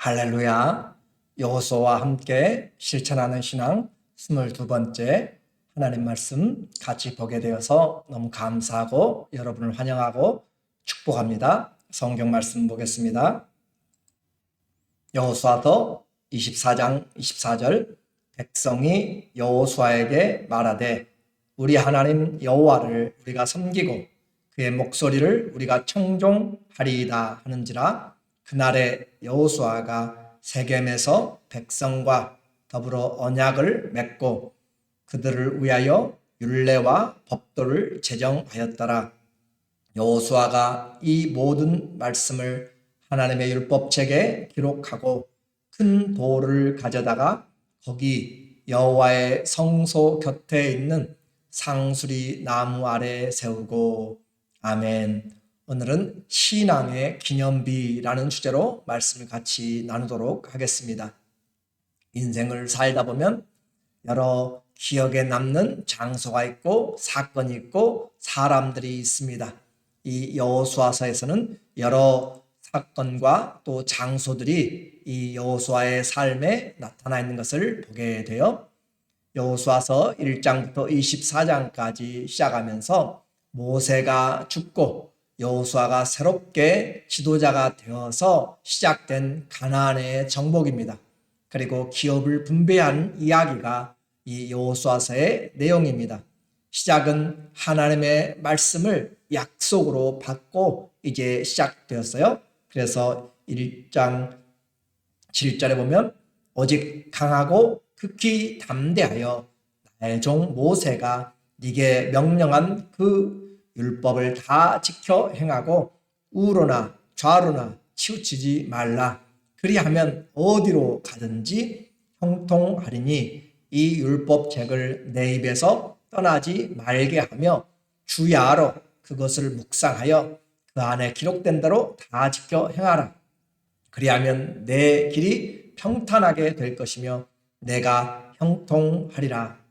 할렐루야. 여호수아와 함께 실천하는 신앙 22번째 하나님 말씀 같이 보게 되어서 너무 감사하고 여러분을 환영하고 축복합니다. 성경 말씀 보겠습니다. 여호수아서 24장 24절 백성이 여호수아에게 말하되 우리 하나님 여호와를 우리가 섬기고 그의 목소리를 우리가 청종하리이다 하는지라. 그날에 여호수아가 세겜에서 백성과 더불어 언약을 맺고 그들을 위하여 율례와 법도를 제정하였더라. 여호수아가 이 모든 말씀을 하나님의 율법책에 기록하고 큰 돌을 가져다가 거기 여호와의 성소 곁에 있는 상수리 나무 아래 세우고. 아멘. 오늘은 신앙의 기념비라는 주제로 말씀을 같이 나누도록 하겠습니다. 인생을 살다 보면 여러 기억에 남는 장소가 있고 사건이 있고 사람들이 있습니다. 이 여호수아서에서는 여러 사건과 또 장소들이 이 여호수아의 삶에 나타나 있는 것을 보게 돼요. 여호수아서 1장부터 24장까지 시작하면서 모세가 죽고 여호수아가 새롭게 지도자가 되어서 시작된 가나안의 정복입니다. 그리고 기업을 분배한 이야기가 이 여호수아서의 내용입니다. 시작은 하나님의 말씀을 약속으로 받고 이제 시작되었어요. 그래서 1장 7절에 보면 오직 강하고 극히 담대하여 나의 종 모세가 네게 명령한 그 율법을 다 지켜 행하고 우로나 좌로나 치우치지 말라. 그리하면 어디로 가든지 형통하리니 이 율법책을 내 입에서 떠나지 말게 하며 주야로 그것을 묵상하여 그 안에 기록된 대로 다 지켜 행하라. 그리하면 내 길이 평탄하게 될 것이며 내가 형통하리라.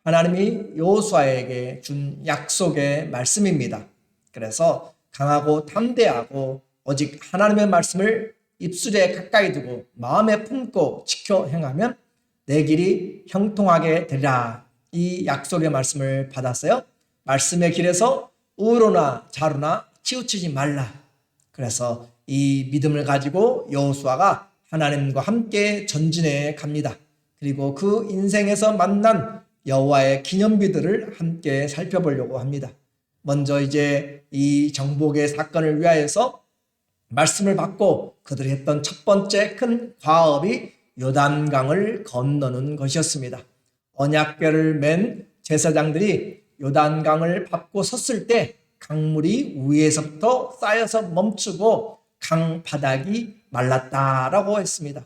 하나님이 여호수아에게 준 약속의 말씀입니다. 그래서 강하고 담대하고 오직 하나님의 말씀을 입술에 가까이 두고 마음에 품고 지켜 행하면 내 길이 형통하게 되리라. 이 약속의 말씀을 받았어요. 말씀의 길에서 우로나 좌로나 치우치지 말라. 그래서 이 믿음을 가지고 여호수아가 하나님과 함께 전진해 갑니다. 그리고 그 인생에서 만난 여호와의 기념비들을 함께 살펴보려고 합니다. 먼저 이제 이 정복의 사건을 위하여서 말씀을 받고 그들이 했던 첫 번째 큰 과업이 요단강을 건너는 것이었습니다. 언약궤를 맨 제사장들이 요단강을 밟고 섰을 때 강물이 위에서부터 쌓여서 멈추고 강 바닥이 말랐다라고 했습니다.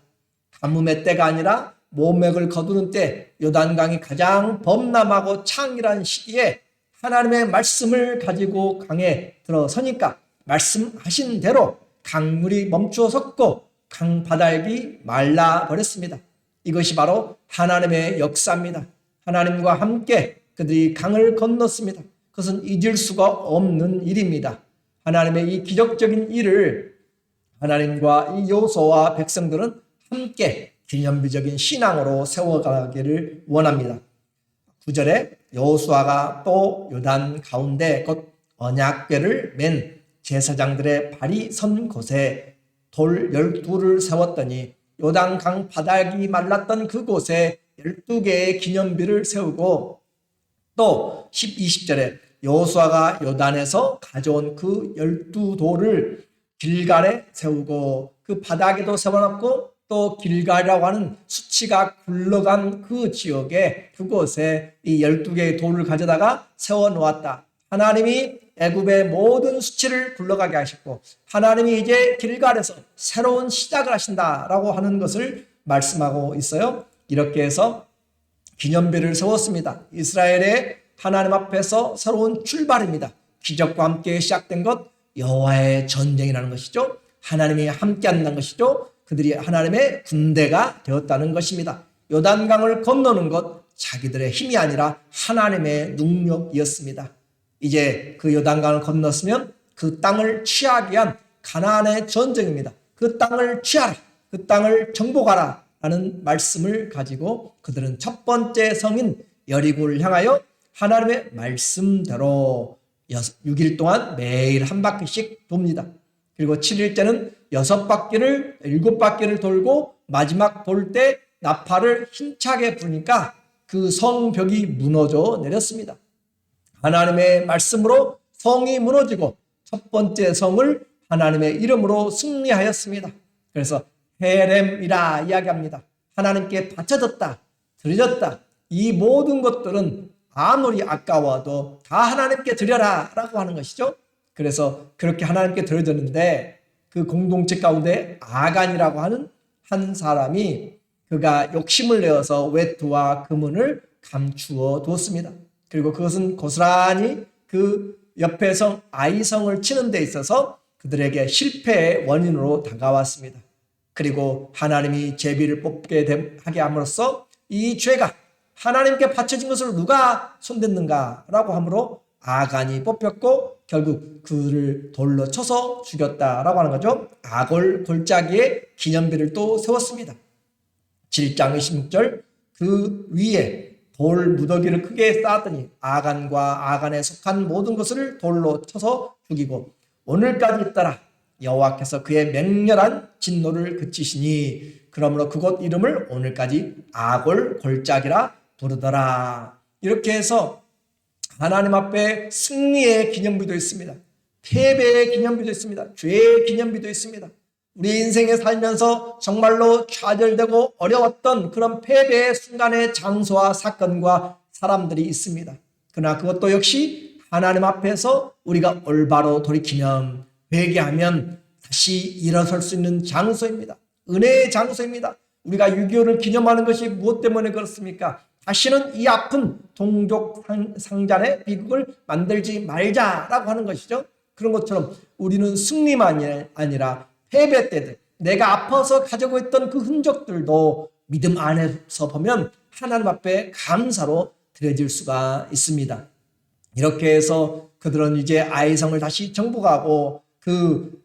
가뭄의 때가 아니라 모맥을 거두는 때 요단강이 가장 범람하고 창이란 시기에 하나님의 말씀을 가지고 강에 들어서니까 말씀하신 대로 강물이 멈추어 섰고 강 바닥이 말라버렸습니다. 이것이 바로 하나님의 역사입니다. 하나님과 함께 그들이 강을 건넜습니다. 그것은 잊을 수가 없는 일입니다. 하나님의 이 기적적인 일을 하나님과 이 여호수아와 백성들은 함께 기념비적인 신앙으로 세워가기를 원합니다. 9절에 여호수아가 또 요단 가운데 곧 언약궤를 맨 제사장들의 발이 선 곳에 돌 12를 세웠더니 요단강 바닥이 말랐던 그곳에 12개의 기념비를 세우고 또 20절에 여호수아가 요단에서 가져온 그 12돌을 길갈에 세우고 그 바닥에도 세워놓고 또 길갈이라고 하는 수치가 굴러간 그 지역에 그곳에 이 12개의 돌을 가져다가 세워놓았다. 하나님이 애굽의 모든 수치를 굴러가게 하셨고 하나님이 이제 길갈에서 새로운 시작을 하신다라고 하는 것을 말씀하고 있어요. 이렇게 해서 기념비를 세웠습니다. 이스라엘의 하나님 앞에서 새로운 출발입니다. 기적과 함께 시작된 것 여호와의 전쟁이라는 것이죠. 하나님이 함께 한다는 것이죠. 그들이 하나님의 군대가 되었다는 것입니다. 요단강을 건너는 것 자기들의 힘이 아니라 하나님의 능력이었습니다. 이제 그 요단강을 건넜으면 그 땅을 취하기 위한 가나안의 전쟁입니다. 그 땅을 취하라. 그 그 땅을 정복하라 라는 말씀을 가지고 그들은 첫 번째 성인 여리고를 향하여 하나님의 말씀대로 6일 동안 매일 한 바퀴씩 돕니다. 그리고 7일째는 6바퀴를 7바퀴를 돌고 마지막 돌 때 나팔을 힘차게 부니까 그 성벽이 무너져 내렸습니다. 하나님의 말씀으로 성이 무너지고 첫 번째 성을 하나님의 이름으로 승리하였습니다. 그래서 헤렘이라 이야기합니다. 하나님께 바쳐졌다, 드려졌다. 이 모든 것들은 아무리 아까워도 다 하나님께 드려라 라고 하는 것이죠. 그래서 그렇게 하나님께 드려졌는데 그 공동체 가운데 아간이라고 하는 한 사람이 그가 욕심을 내어서 외투와 금은을 감추어 두었습니다. 그리고 그것은 고스란히 그 옆에 성 아이성을 치는 데 있어서 그들에게 실패의 원인으로 다가왔습니다. 그리고 하나님이 제비를 뽑게 하게 함으로써 이 죄가 하나님께 바쳐진 것을 누가 손댔는가 라고 함으로 아간이 뽑혔고 결국 그를 돌로 쳐서 죽였다라고 하는 거죠. 아골 골짜기에 기념비를 또 세웠습니다. 7장 26절 그 위에 돌 무더기를 크게 쌓았더니 아간과 아간에 속한 모든 것을 돌로 쳐서 죽이고 오늘까지 있더라. 여호와께서 그의 맹렬한 진노를 그치시니 그러므로 그곳 이름을 오늘까지 아골 골짜기라 부르더라. 이렇게 해서 하나님 앞에 승리의 기념비도 있습니다. 패배의 기념비도 있습니다. 죄의 기념비도 있습니다. 우리 인생에 살면서 정말로 좌절되고 어려웠던 그런 패배의 순간의 장소와 사건과 사람들이 있습니다. 그러나 그것도 역시 하나님 앞에서 우리가 올바로 돌이키면 회개하면 다시 일어설 수 있는 장소입니다. 은혜의 장소입니다. 우리가 6.25를 기념하는 것이 무엇 때문에 그렇습니까? 다시는 이 아픈 동족 상잔의 비극을 만들지 말자라고 하는 것이죠. 그런 것처럼 우리는 승리만이 아니라 패배 때들 내가 아파서 가지고 있던 그 흔적들도 믿음 안에서 보면 하나님 앞에 감사로 드려질 수가 있습니다. 이렇게 해서 그들은 이제 아이성을 다시 정복하고 그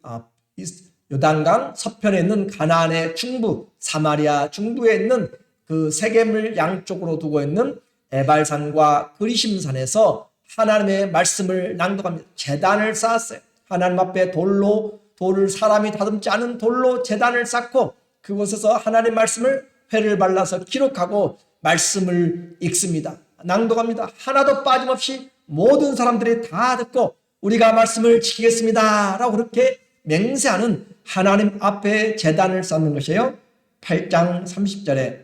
요단강 서편에 있는 가나안의 중부 사마리아 중부에 있는 그 세겜을 양쪽으로 두고 있는 에발산과 그리심산에서 하나님의 말씀을 낭독합니다. 제단을 쌓았어요. 하나님 앞에 돌을 사람이 다듬지 않은 돌로 제단을 쌓고 그곳에서 하나님의 말씀을 회를 발라서 기록하고 말씀을 읽습니다. 낭독합니다. 하나도 빠짐없이 모든 사람들이 다 듣고 우리가 말씀을 지키겠습니다 라고 그렇게 맹세하는 하나님 앞에 제단을 쌓는 것이에요. 8장 30절에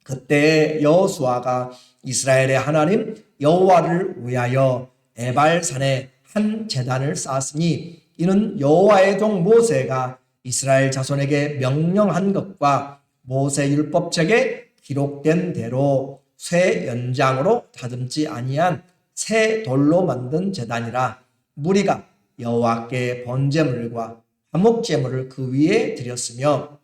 그때 여호수아가 이스라엘의 하나님 여호와를 위하여 에발산에 한 제단을 쌓았으니 이는 여호와의 종 모세가 이스라엘 자손에게 명령한 것과 모세 율법책에 기록된 대로 쇠 연장으로 다듬지 아니한 새 돌로 만든 제단이라. 무리가 여호와께 번제물과 화목제물을 그 위에 드렸으며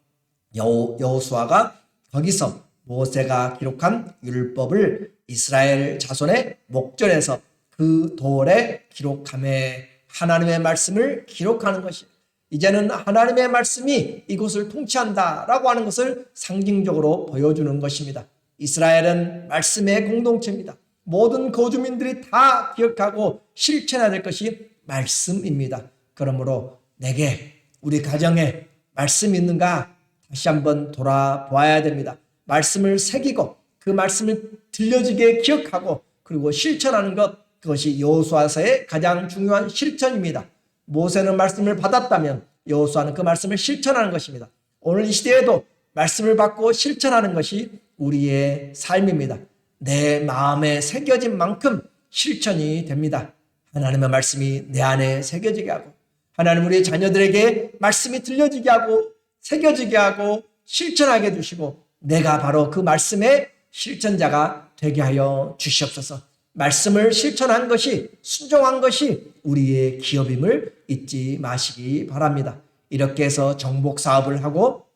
여호수아가 거기서 모세가 기록한 율법을 이스라엘 자손의 목전에서 그 돌에 기록하매 하나님의 말씀을 기록하는 것이 이제는 하나님의 말씀이 이곳을 통치한다라고 하는 것을 상징적으로 보여주는 것입니다. 이스라엘은 말씀의 공동체입니다. 모든 거주민들이 다 기억하고 실천해야 될 것이 말씀입니다. 그러므로 내게 우리 가정에 말씀이 있는가 다시 한번 돌아보아야 됩니다. 말씀을 새기고 그 말씀을 들려지게 기억하고 그리고 실천하는 것 그것이 여호수아서의 가장 중요한 실천입니다. 모세는 말씀을 받았다면 여호수아는 그 말씀을 실천하는 것입니다. 오늘 이 시대에도 말씀을 받고 실천하는 것이 우리의 삶입니다. 내 마음에 새겨진 만큼 실천이 됩니다. 하나님의 말씀이 내 안에 새겨지게 하고 하나님 우리 자녀들에게 말씀이 들려지게 하고 새겨지게 하고 실천하게 해주시고 내가 바로 그 말씀의 실천자가 되게 하여 주시옵소서. 말씀을 실천한 것이 순종한 것이 우리의 기업임을 잊지 마시기 바랍니다. 이렇게 해서 정복 사업을 하고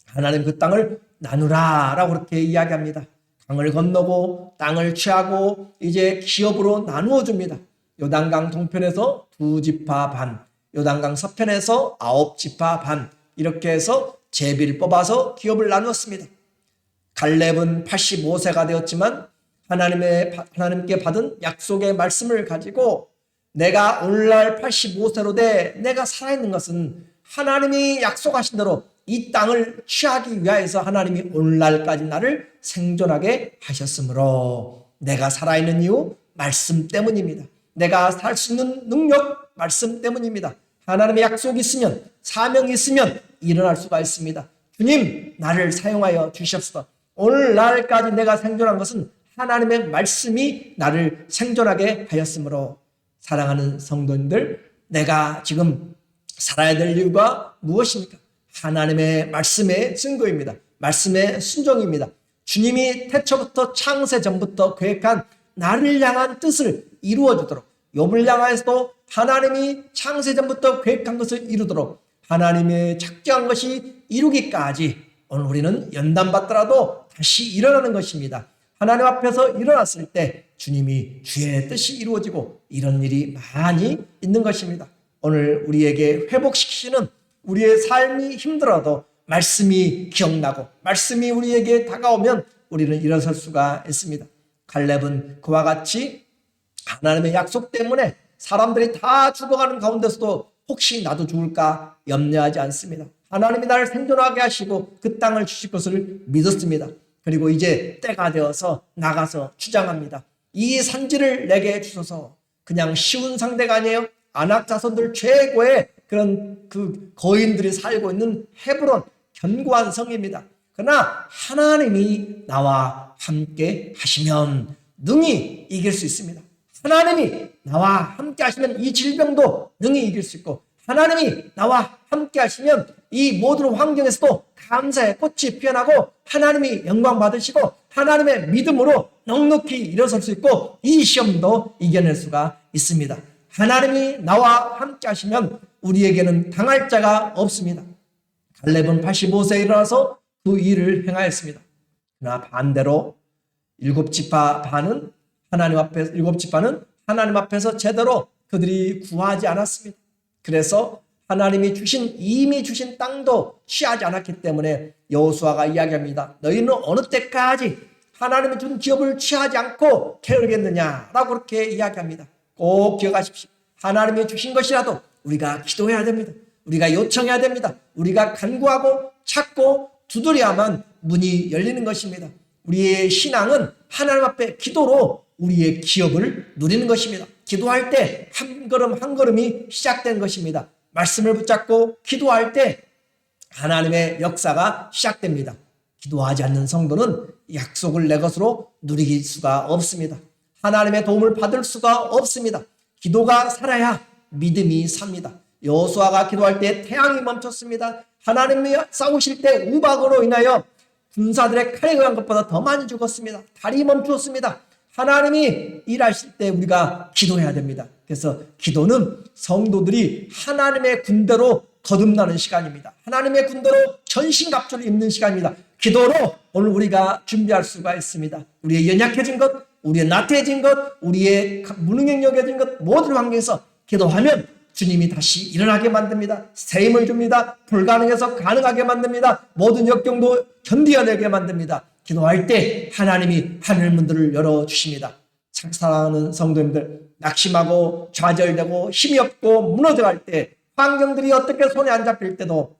하나님 그 땅을 나누라 라고 그렇게 이야기합니다. 강을 건너고 땅을 취하고 이제 기업으로 나누어 줍니다. 요단강 동편에서 2지파 반, 요단강 서편에서 9지파 반 이렇게 해서 제비를 뽑아서 기업을 나누었습니다. 갈렙은 85세가 되었지만 하나님께 받은 약속의 말씀을 가지고 내가 오늘날 85세로 돼 내가 살아있는 것은 하나님이 약속하신 대로 이 땅을 취하기 위하여서 하나님이 오늘날까지 나를 생존하게 하셨으므로 내가 살아있는 이유 말씀 때문입니다. 내가 살 수 있는 능력 말씀 때문입니다. 하나님의 약속이 있으면 사명이 있으면 일어날 수가 있습니다. 주님 나를 사용하여 주시옵소서. 오늘날까지 내가 생존한 것은 하나님의 말씀이 나를 생존하게 하였으므로 사랑하는 성도님들 내가 지금 살아야 될 이유가 무엇입니까? 하나님의 말씀의 증거입니다. 말씀의 순종입니다. 주님이 태초부터 창세 전부터 계획한 나를 향한 뜻을 이루어주도록 욥을 향하여서도 하나님이 창세 전부터 계획한 것을 이루도록 하나님의 작정한 것이 이루기까지 오늘 우리는 연단받더라도 다시 일어나는 것입니다. 하나님 앞에서 일어났을 때 주님이 주의 뜻이 이루어지고 이런 일이 많이 있는 것입니다. 오늘 우리에게 회복시키시는 우리의 삶이 힘들어도 말씀이 기억나고 말씀이 우리에게 다가오면 우리는 일어설 수가 있습니다. 갈렙은 그와 같이 하나님의 약속 때문에 사람들이 다 죽어가는 가운데서도 혹시 나도 죽을까 염려하지 않습니다. 하나님이 나를 생존하게 하시고 그 땅을 주실 것을 믿었습니다. 그리고 이제 때가 되어서 나가서 주장합니다. 이 산지를 내게 주소서. 그냥 쉬운 상대가 아니에요. 아낙 자손들 최고의 그런 그 거인들이 살고 있는 헤브론 견고한 성입니다. 그러나 하나님이 나와 함께 하시면 능히 이길 수 있습니다. 하나님이 나와 함께 하시면 이 질병도 능히 이길 수 있고 하나님이 나와 함께 하시면 이 모든 환경에서도 감사의 꽃이 피어나고 하나님이 영광 받으시고 하나님의 믿음으로 넉넉히 일어설 수 있고 이 시험도 이겨낼 수가 있습니다. 하나님이 나와 함께 하시면 우리에게는 당할 자가 없습니다. 갈렙은 85세에 일어나서 그 일을 행하였습니다. 그러나 반대로 일곱 지파는 하나님 앞에서 제대로 그들이 구하지 않았습니다. 그래서 하나님이 이미 주신 땅도 취하지 않았기 때문에 여호수아가 이야기합니다. 너희는 어느 때까지 하나님이 준 기업을 취하지 않고 게으르겠느냐라고 그렇게 이야기합니다. 꼭 기억하십시오. 하나님이 주신 것이라도 우리가 기도해야 됩니다. 우리가 요청해야 됩니다. 우리가 간구하고 찾고 두드려야만 문이 열리는 것입니다. 우리의 신앙은 하나님 앞에 기도로 우리의 기업을 누리는 것입니다. 기도할 때 한 걸음 한 걸음이 시작된 것입니다. 말씀을 붙잡고 기도할 때 하나님의 역사가 시작됩니다. 기도하지 않는 성도는 약속을 내 것으로 누릴 수가 없습니다. 하나님의 도움을 받을 수가 없습니다. 기도가 살아야 믿음이 삽니다. 여호수아가 기도할 때 태양이 멈췄습니다. 하나님이 싸우실 때 우박으로 인하여 군사들의 칼에 의한 것보다 더 많이 죽었습니다. 달이 멈추었습니다. 하나님이 일하실 때 우리가 기도해야 됩니다. 그래서 기도는 성도들이 하나님의 군대로 거듭나는 시간입니다. 하나님의 군대로 전신갑주를 입는 시간입니다. 기도로 오늘 우리가 준비할 수가 있습니다. 우리의 연약해진 것, 우리의 나태해진 것, 우리의 무능력해진 것 모든 환경에서 기도하면 주님이 다시 일어나게 만듭니다. 새 힘을 줍니다. 불가능해서 가능하게 만듭니다. 모든 역경도 견디어내게 만듭니다. 기도할 때 하나님이 하늘문들을 열어주십니다. 사랑하는 성도님들, 낙심하고 좌절되고 힘이 없고 무너져갈 때 환경들이 어떻게 손에 안 잡힐 때도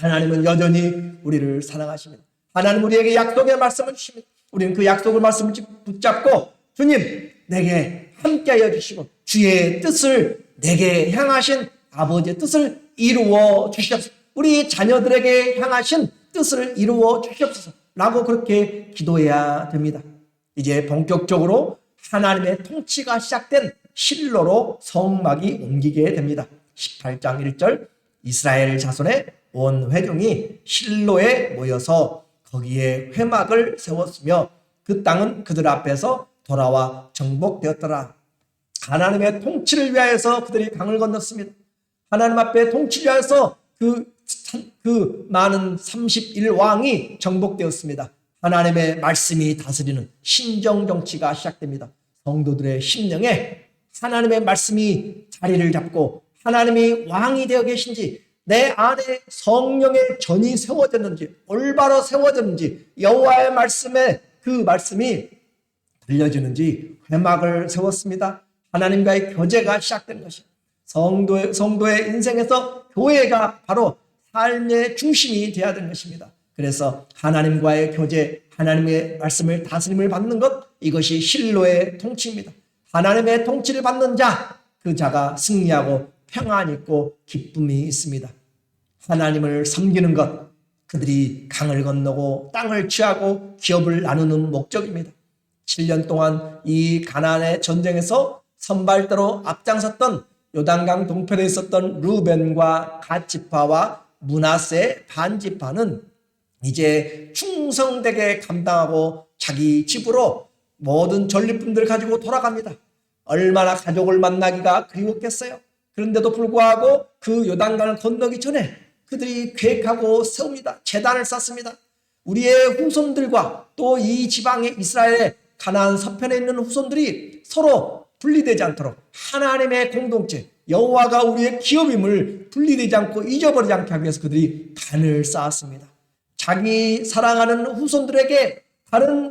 하나님은 여전히 우리를 사랑하십니다. 하나님 우리에게 약속의 말씀을 주십니다. 우리는 그 약속의 말씀을 붙잡고 주님 내게 함께하여 주시고 주의 뜻을 내게 향하신 아버지의 뜻을 이루어 주시옵소서. 우리 자녀들에게 향하신 뜻을 이루어 주시옵소서 라고 그렇게 기도해야 됩니다. 이제 본격적으로 하나님의 통치가 시작된 실로로 성막이 옮기게 됩니다. 18장 1절 이스라엘 자손의 온 회중이 실로에 모여서 거기에 회막을 세웠으며 그 땅은 그들 앞에서 돌아와 정복되었더라. 하나님의 통치를 위하여서 그들이 강을 건넜습니다. 하나님 앞에 통치를 위하여서 그 많은 31왕이 정복되었습니다. 하나님의 말씀이 다스리는 신정 정치가 시작됩니다. 성도들의 심령에 하나님의 말씀이 자리를 잡고 하나님이 왕이 되어 계신지 내 안에 성령의 전이 세워졌는지, 올바로 세워졌는지, 여호와의 말씀에 그 말씀이 들려지는지 회막을 세웠습니다. 하나님과의 교제가 시작된 것이 성도의 인생에서 교회가 바로 삶의 중심이 되어야 되는 것입니다. 그래서 하나님과의 교제, 하나님의 말씀을 다스림을 받는 것, 이것이 실로의 통치입니다. 하나님의 통치를 받는 자, 그 자가 승리하고 평안이 있고 기쁨이 있습니다. 하나님을 섬기는 것, 그들이 강을 건너고 땅을 취하고 기업을 나누는 목적입니다. 7년 동안 이 가나안의 전쟁에서 선발대로 앞장섰던 요단강 동편에 있었던 루벤과 갓지파와 므낫세 반지파는 이제 충성되게 감당하고 자기 집으로 모든 전리품들을 가지고 돌아갑니다. 얼마나 가족을 만나기가 그리웠겠어요. 그런데도 불구하고 그 요단강을 건너기 전에 그들이 계획하고 세웁니다. 제단을 쌓습니다. 우리의 후손들과 또 이 지방의 이스라엘의 가나안 서편에 있는 후손들이 서로 분리되지 않도록 하나님의 공동체, 여호와가 우리의 기업임을 분리되지 않고 잊어버리지 않게 하기 위해서 그들이 단을 쌓았습니다. 자기 사랑하는 후손들에게 다른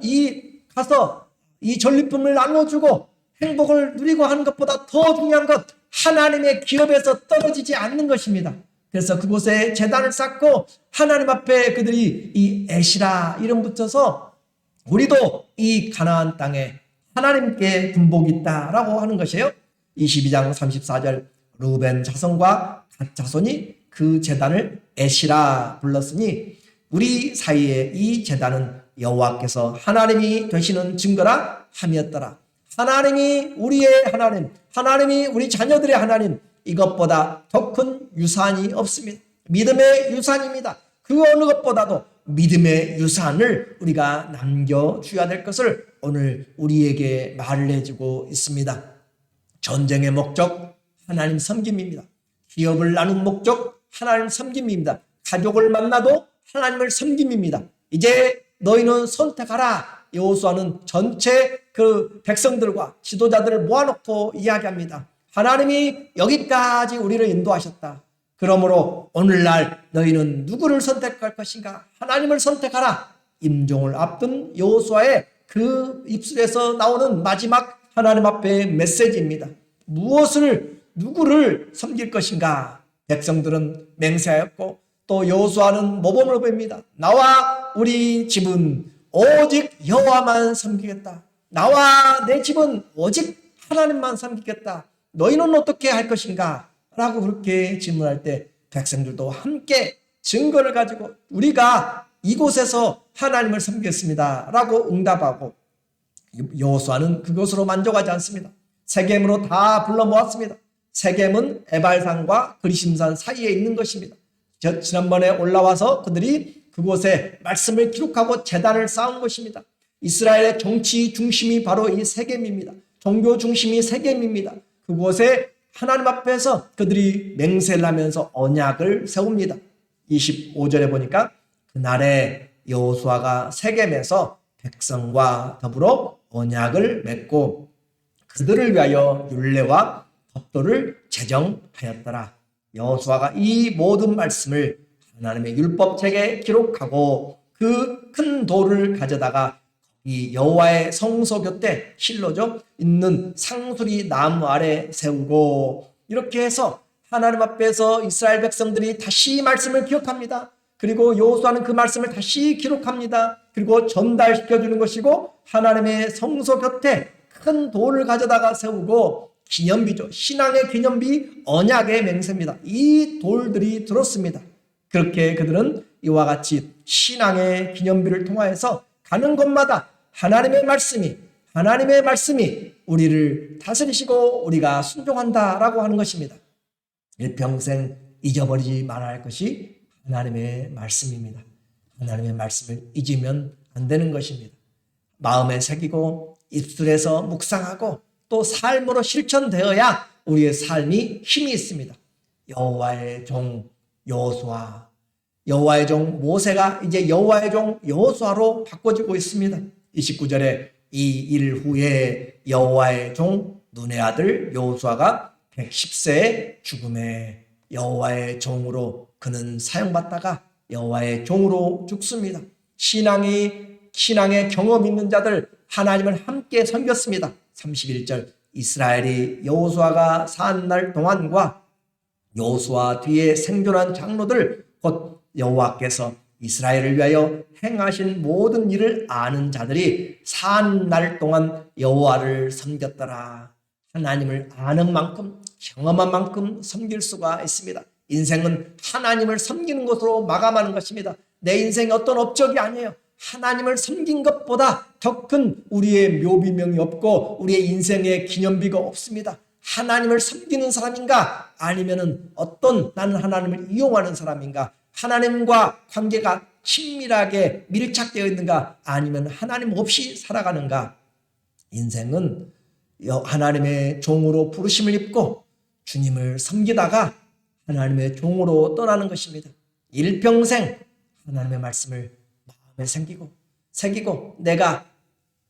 가서 이 전리품을 나눠주고 행복을 누리고 하는 것보다 더 중요한 것, 하나님의 기업에서 떨어지지 않는 것입니다. 그래서 그곳에 제단을 쌓고 하나님 앞에 그들이 이 에시라 이름 붙여서 우리도 이 가나안 땅에 하나님께 분복이 있다라고 하는 것이에요. 22장 34절 루벤 자손과 갓 자손이 그 제단을 에시라 불렀으니 우리 사이에 이 제단은 여호와께서 하나님이 되시는 증거라 함이었더라. 하나님이 우리의 하나님, 하나님이 우리 자녀들의 하나님, 이것보다 더 큰 유산이 없습니다. 믿음의 유산입니다. 그 어느 것보다도 믿음의 유산을 우리가 남겨줘야 될 것을 오늘 우리에게 말을 해주고 있습니다. 전쟁의 목적 하나님 섬김입니다. 기업을 나눈 목적 하나님 섬김입니다. 가족을 만나도 하나님을 섬김입니다. 이제 너희는 선택하라. 여호수아는 전체 그 백성들과 지도자들을 모아놓고 이야기합니다. 하나님이 여기까지 우리를 인도하셨다. 그러므로 오늘날 너희는 누구를 선택할 것인가? 하나님을 선택하라. 임종을 앞둔 여호수아의 그 입술에서 나오는 마지막 하나님 앞의 메시지입니다. 누구를 섬길 것인가? 백성들은 맹세하였고 또 여호수아는 모범을 보입니다. 나와 우리 집은 오직 여호와만 섬기겠다. 나와 내 집은 오직 하나님만 섬기겠다. 너희는 어떻게 할 것인가? 라고 그렇게 질문할 때 백성들도 함께 증거를 가지고 우리가 이곳에서 하나님을 섬기겠습니다 라고 응답하고 여호수아는 그것으로 만족하지 않습니다. 세겜으로 다 불러 모았습니다. 세겜은 에발산과 그리심산 사이에 있는 것입니다. 지난번에 올라와서 그들이 그곳에 말씀을 기록하고 제단을 쌓은 것입니다. 이스라엘의 정치 중심이 바로 이 세겜입니다. 종교 중심이 세겜입니다. 그곳에 하나님 앞에서 그들이 맹세를 하면서 언약을 세웁니다. 25절에 보니까 그날에 여호수아가 세겜에서 백성과 더불어 언약을 맺고 그들을 위하여 율례와 법도를 제정하였더라. 여호수아가 이 모든 말씀을 하나님의 율법책에 기록하고 그 큰 돌을 가져다가 이 여호와의 성소 곁에 실로죠 있는 상수리 나무 아래 세우고 이렇게 해서 하나님 앞에서 이스라엘 백성들이 다시 말씀을 기억합니다. 그리고 여호수아는 그 말씀을 다시 기록합니다. 그리고 전달시켜 주는 것이고 하나님의 성소 곁에 큰 돌을 가져다가 세우고 기념비죠. 신앙의 기념비, 언약의 맹세입니다. 이 돌들이 들었습니다. 그렇게 그들은 이와 같이 신앙의 기념비를 통하여서 가는 곳마다 하나님의 말씀이 우리를 다스리시고 우리가 순종한다라고 하는 것입니다. 일평생 잊어버리지 말아야 할 것이 하나님의 말씀입니다. 하나님의 말씀을 잊으면 안 되는 것입니다. 마음에 새기고 입술에서 묵상하고 또 삶으로 실천되어야 우리의 삶이 힘이 있습니다. 여호와의 종 여호수아, 여호와의 종 모세가 이제 여호와의 종 여호수아로 바꿔지고 있습니다. 29절에 이 일 후에 여호와의 종 눈의 아들 여호수아가 110세의 죽음에 여호와의 종으로 그는 사용받다가 여호와의 종으로 죽습니다. 신앙의 경험 있는 자들 하나님을 함께 섬겼습니다. 31절 이스라엘이 여호수아가 산 날 동안과 여호수아 뒤에 생존한 장로들 곧 여호와께서 이스라엘을 위하여 행하신 모든 일을 아는 자들이 산 날 동안 여호와를 섬겼더라. 하나님을 아는 만큼 경험한 만큼 섬길 수가 있습니다. 인생은 하나님을 섬기는 것으로 마감하는 것입니다. 내 인생이 어떤 업적이 아니에요. 하나님을 섬긴 것보다 더 큰 우리의 묘비명이 없고 우리의 인생의 기념비가 없습니다. 하나님을 섬기는 사람인가 아니면은 나는 하나님을 이용하는 사람인가, 하나님과 관계가 친밀하게 밀착되어 있는가 아니면 하나님 없이 살아가는가. 인생은 하나님의 종으로 부르심을 입고 주님을 섬기다가 하나님의 종으로 떠나는 것입니다. 일평생 하나님의 말씀을 마음에 새기고 내가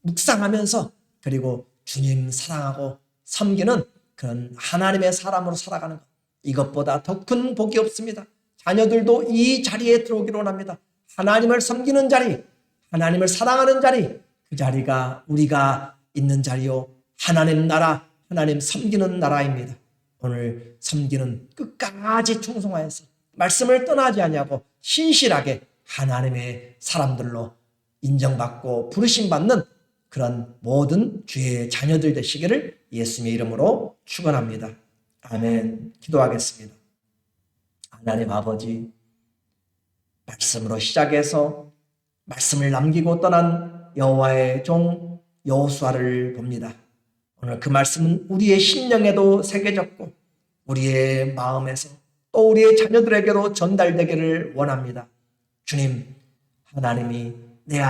묵상하면서 그리고 주님 사랑하고 섬기는 그런 하나님의 사람으로 살아가는 것, 이것보다 더 큰 복이 없습니다. 자녀들도 이 자리에 들어오기를 원합니다. 하나님을 섬기는 자리, 하나님을 사랑하는 자리, 그 자리가 우리가 있는 자리요 하나님 나라, 하나님 섬기는 나라입니다. 오늘 섬기는 끝까지 충성하여서 말씀을 떠나지 아니하고 신실하게 하나님의 사람들로 인정받고 부르심받는 그런 모든 주의 자녀들 되시기를 예수님의 이름으로 축원합니다. 아멘. 기도하겠습니다. 하나님 아버지, 말씀으로 시작해서 말씀을 남기고 떠난 여호와의 종 여호수아를 봅니다. 오늘 그 말씀은 우리의 심령에도 새겨졌고 우리의 마음에서 또 우리의 자녀들에게로 전달되기를 원합니다. 주님, 하나님이 내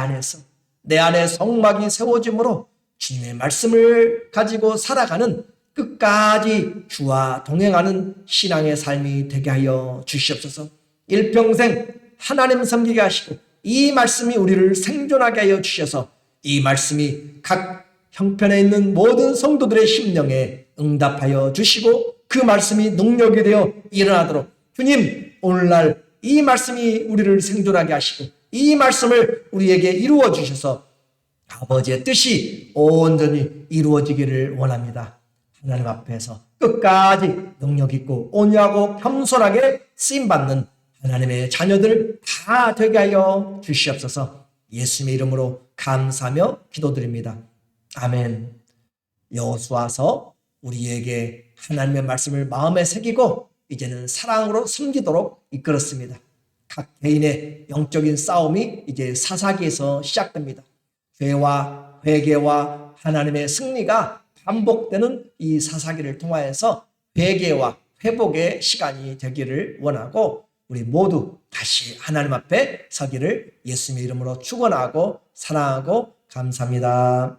안에 성막이 세워짐으로 주님의 말씀을 가지고 살아가는 끝까지 주와 동행하는 신앙의 삶이 되게 하여 주시옵소서. 일평생 하나님 섬기게 하시고 이 말씀이 우리를 생존하게 하여 주셔서 이 말씀이 각 형편에 있는 모든 성도들의 심령에 응답하여 주시고 그 말씀이 능력이 되어 일어나도록 주님, 오늘날 이 말씀이 우리를 생존하게 하시고 이 말씀을 우리에게 이루어 주셔서 아버지의 뜻이 온전히 이루어지기를 원합니다. 하나님 앞에서 끝까지 능력 있고 온유하고 겸손하게 쓰임받는 하나님의 자녀들 다 되게 하여 주시옵소서. 예수님의 이름으로 감사하며 기도드립니다. 아멘. 여호수아서 우리에게 하나님의 말씀을 마음에 새기고 이제는 사랑으로 섬기도록 이끌었습니다. 각 개인의 영적인 싸움이 이제 사사기에서 시작됩니다. 죄와 회개와 하나님의 승리가 반복되는 이 사사기를 통하여서 회개와 회복의 시간이 되기를 원하고 우리 모두 다시 하나님 앞에 서기를 예수님의 이름으로 축원하고 사랑하고 감사합니다.